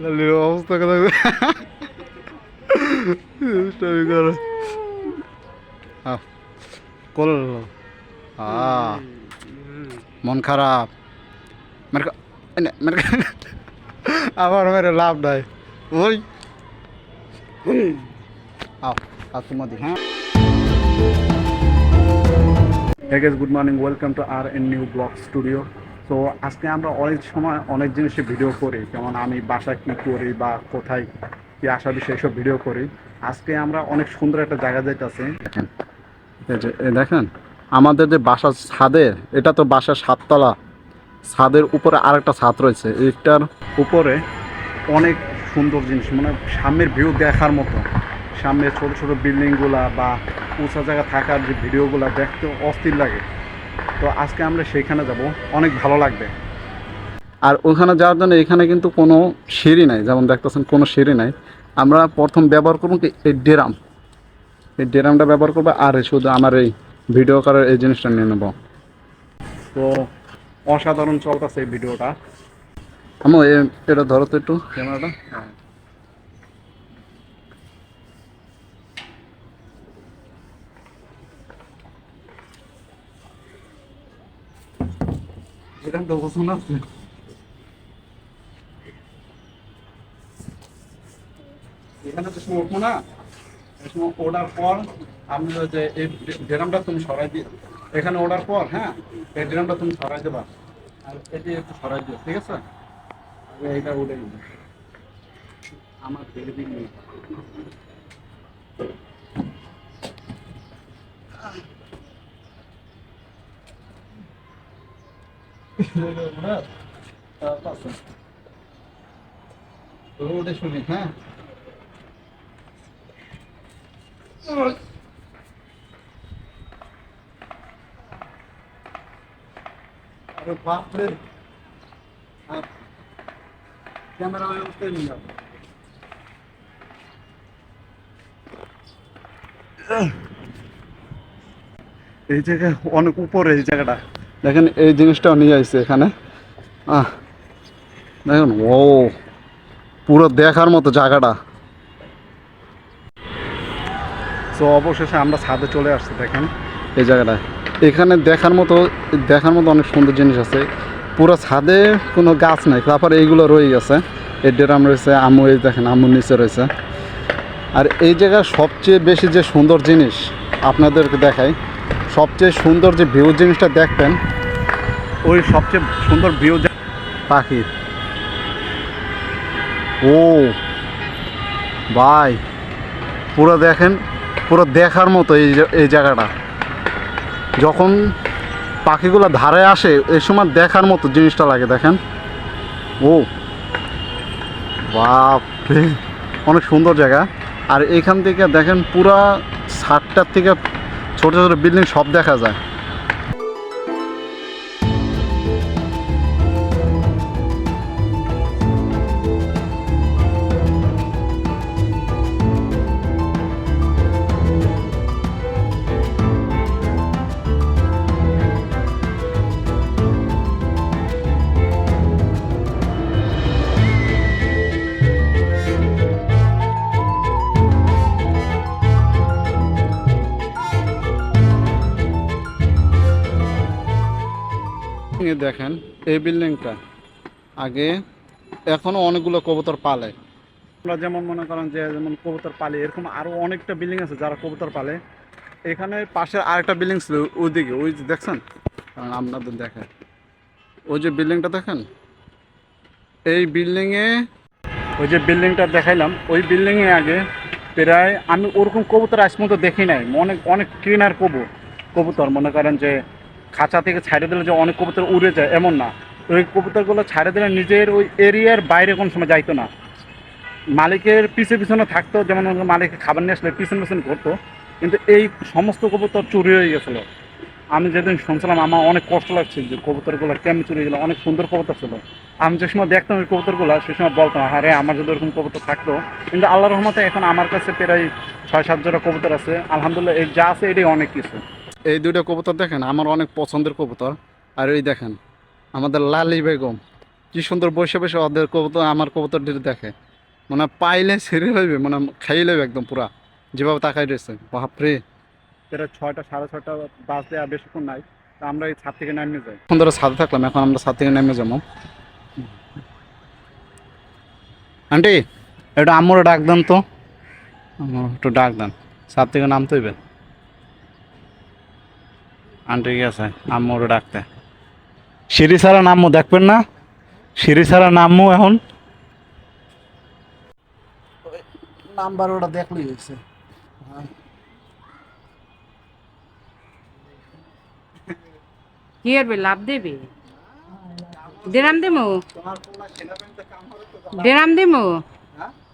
লালির অবস্থা কথা করে করল মন খারাপ আমার মেরে লাভ নাই ওই তোমাদের হ্যাঁ good morning welcome to R N new blog studio. তো আজকে আমরা অনেক সময় অনেক জিনিসের ভিডিও করি, যেমন আমি বাসা কী করি বা কোথায় কী আসা বিষয়ে সব ভিডিও করি। আজকে আমরা অনেক সুন্দর একটা জায়গা যাইতেছি। দেখেন দেখেন আমাদের যে বাসার ছাদের, এটা তো বাসার 7তলা, ছাদের উপরে আরেকটা ছাদ রয়েছে। এইটার উপরে অনেক সুন্দর জিনিস, মানে সামনের ভিউ দেখার মতো। সামনে ছোট ছোট বিল্ডিংগুলা বা উঁচা জায়গা থাকার যে ভিডিওগুলো দেখতে অস্থির লাগে। তো আজকে আমরা সেইখানে যাব, অনেক ভালো লাগবে। আর ওখানে যাওয়ার জন্য এখানে কিন্তু কোনো সিঁড়ি নাই, যেমন দেখতেছেন কোনো সিঁড়ি নাই। আমরা প্রথম ব্যবহার করবো কি এই ড্রাম, এই ড্রামটা ব্যবহার করবো, আর শুধু আমার এই ভিডিও করার এই জিনিসটা নিয়ে নেব। তো অসাধারণ চলতেছে এই ভিডিওটা। আমি এটা ধরো তো একটু ক্যামেরাটা। এটা তো পছন্দ আছে। এখানে তো সময় উঠবো না, এই সময় ওঠার পর আপনি যে এই ড্রামটা তুমি সরাই দিয়ে, এখানে ওঠার পর হ্যাঁ এই ড্রামটা তুমি সরাই দেবা, আর এটি একটু সরাই দিও, ঠিক আছে? এইটা উঠে নিবে আমার বেবি নেই। ওটা শুনি হ্যাঁ। আরে বাপরে, ক্যামেরা ব্যবস্থা নিয়ে যাবো। এই জায়গায় অনেক উপরে, এই জায়গাটা দেখেন, এই জিনিসটাও নিয়ে আসছে এখানে। দেখুন ও পুরো দেখার মতো জায়গাটা। তো অবশেষে আমরা ছাদে চলে আসছি। দেখেন এই জায়গাটা, এখানে দেখার মতো অনেক সুন্দর জিনিস আছে। পুরো ছাদে কোনো গাছ নাই, তারপরে এইগুলো রয়ে গেছে। এই ড্রাম রয়েছে, আমু এই দেখেন আমুর নিচে রয়েছে। আর এই জায়গার সবচেয়ে বেশি যে সুন্দর জিনিস আপনাদেরকে দেখাই, সবচেয়ে সুন্দর যে ভিউ জিনিসটা দেখবেন, ওই সবচেয়ে সুন্দর ভিউ পাখির। ও ভাই পুরো দেখেন, পুরো দেখার মতো এই জায়গাটা। যখন পাখিগুলো ধারে আসে এই সময় দেখার মতো জিনিসটা লাগে। দেখেন ও বাপরে, অনেক সুন্দর জায়গা। আর এইখান থেকে দেখেন পুরা ছাদটার থেকে ছোট ছোট বিল্ডিং সব দেখা যায়। দেখেন এই বিল্ডিংটা আগে, এখনো অনেকগুলো কবুতর পালে। আমরা যেমন মনে করেন যে যেমন কবুতর পালে, এরকম আরো অনেকটা বিল্ডিং আছে যারা কবুতর পালে। এখানে পাশে আরেকটা বিল্ডিং ছিল ওইদিকে, ওই যে দেখছেন আপনাদের দেখেন ওই যে বিল্ডিংটা দেখেন, এই বিল্ডিংয়ে ওই যে বিল্ডিংটা দেখাইলাম, ওই বিল্ডিংয়ে আগে প্রায় আমি ওরকম কবুতর আজ পর্যন্ত দেখি নাই। অনেক অনেক ক্লিনার কবুতর মনে করেন যে খাঁচা থেকে ছাড়ে দিলে যে অনেক কবুতর উড়ে যায় এমন না। ওই কবুতরগুলো ছাড়ে দিলে নিজের ওই এরিয়ার বাইরে কোনো সময় যাইতো না, মালিকের পিছনে থাকতো। যেমন মালিকের খাবার নিয়ে আসলে পিছন করতো, কিন্তু এই সমস্ত কবুতর চুরি হয়ে গেছিলো। আমি যেদিন শুনছিলাম আমার অনেক কষ্ট লাগছে যে কবুতরগুলো কেমন চুরি গেলো। অনেক সুন্দর কবুতর ছিল। আমি যে সময় দেখতাম ওই কবুতরগুলো, সে সময় বলতাম আরে আমার যদি ওরকম কবুতর থাকতো। কিন্তু আল্লাহ রহমতে এখন আমার কাছে প্রায় 6-7 জোড়া কবুতর আছে। আলহামদুলিল্লাহ, এই যা আছে এটাই অনেক কিছু। এই দুটো কবুতর দেখেন আমার অনেক পছন্দের কবুতর। আর এই দেখেন আমাদের লালি বেগম, কি সুন্দর বসে বসে ওদের কবুতর আমার কবুতরটি দেখে, মানে পাইলে ছেড়ে লইবে, মানে খাইয়ে লইবে একদম পুরা, যেভাবে তাকাই রয়েছে। বাপরে, এটা 6টা 6:30 বাজতে আর বেশিক্ষণ নাই। তা আমরা এই ছাদ থেকে নামিয়ে যাই, সুন্দর ছাদে থাকলাম, এখন আমরা ছাদ থেকে নেমে যাবো। আন্টি একটু আম্মুরে ডাক দেন তো, একটু ডাক দেন, ছাদ থেকে নামতে হইবে। আন্টি গেছে আম্মুরে ডাকতে, সিঁড়ি ছাড়া নামবো, দেখবেন না সিঁড়ি ছাড়া নামবো এখন। নাম্বার ওটা দেখলেই হয়েছে। কি করবে, লাভ দেবে? ডেরাম দেমো, ডেরাম দেমো,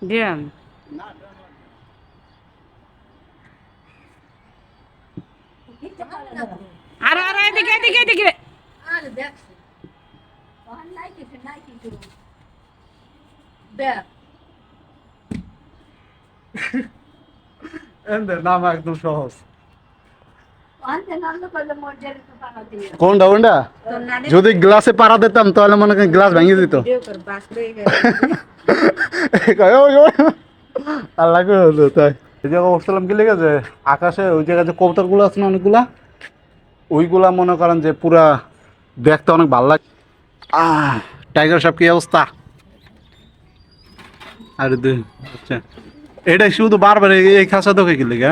ডেরাম। আরে আরে এদিকে এদিকে এদিকে। নাম একদম সহজ। কোনটা কোনটা? যদি গ্লাসে পাড়া দিতাম তাহলে মনে করেন গ্লাস ভেঙে দিত। আল্লাহ করে হলো তাই। এই জায়গায় বসছিলাম কি লেগে যে আকাশে ওই জায়গায় যে কবুতরগুলো আছে না অনেকগুলা, ওইগুলা মনে করেন যে পুরা দেখতে অনেক ভালো লাগে। টাইগার সাহেব কি অবস্থা? আরে আচ্ছা, এটাই শুধু বারবার এই খাঁচা তোকে কি লেগে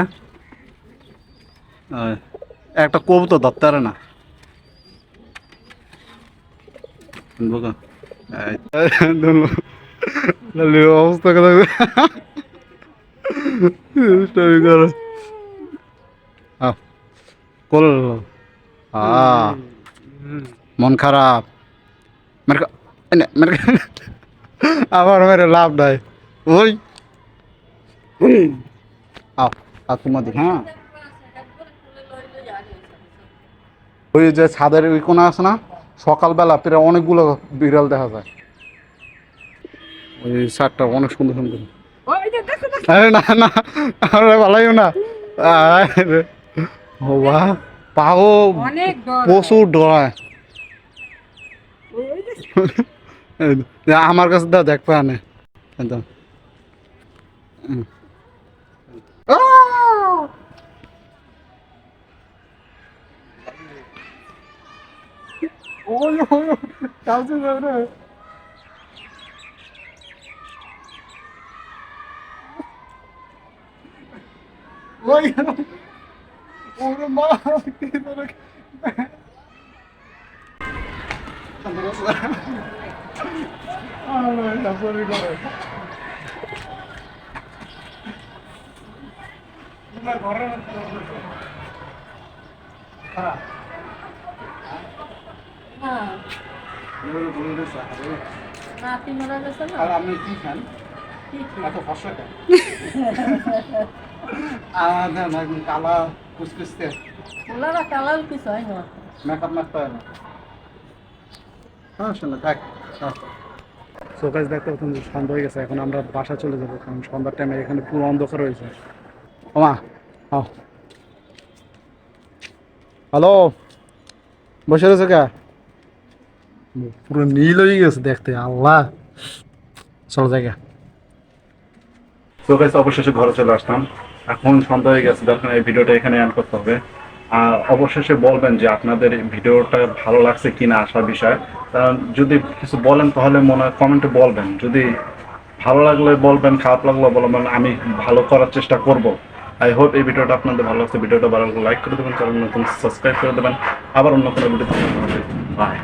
একটা কবুতর ধরতে পারে না। অবস্থা কথা মন খারাপ, আমার মেরে লাভ নাই। ওই তোমাদের হ্যাঁ, ওই যে ছাদের ওই কোনা আছে না, সকালবেলা প্রায় অনেকগুলো বিড়াল দেখা যায়। ওই ছাদটা অনেক সুন্দর সুন্দর। আরে না না, আমরা ভালোই না। বাবা পাও প্রচুর ডরায়। আমার কাছে দা দেখ পানে একদম। ওই কাছে যাবে ওই ওরে মা কি করে সরি করে ঘরের আর আপনি কি খান? এত ফসল খান? কালা কুচকুচতে মেকআপ মারতে হয় না। হ্যাঁ শুনলে থাক। শোকাজ দেখতে প্রথম সন্ধ্যা হয়ে গেছে, এখন আমরা বাসা চলে যাবো, কারণ সন্ধ্যার টাইমে এখানে পুরো অন্ধকার হয়েছে। ওমা হ্যালো, বসে রয়েছে কে? পুরো নীল হয়ে গেছে দেখতে, আল্লাহ। চলো জায়গা। তো গাইস অবশেষে ঘরে চলে আসলাম, এখন সন্ধ্যা হয়ে গেছে, দেখুন এই ভিডিওটা এখানে এন্ড করতে হবে। আর অবশেষে বলবেন যে আপনাদের ভিডিওটা ভালো লাগছে কিনা আসার বিষয়, যদি কিছু বলেন তাহলে মনে হয় কমেন্টে বলবেন, যদি ভালো লাগলে বলবেন, খারাপ লাগলে বলবেন, আমি ভালো করার চেষ্টা করব। আই হোপ এই ভিডিওটা আপনাদের ভালো লাগছে। ভিডিওটা ভালো লাগলে লাইক করে দেবেন, চ্যানেল নতুন সাবস্ক্রাইব করে দেবেন। আবার অন্য কোনো ভিডিও বাই।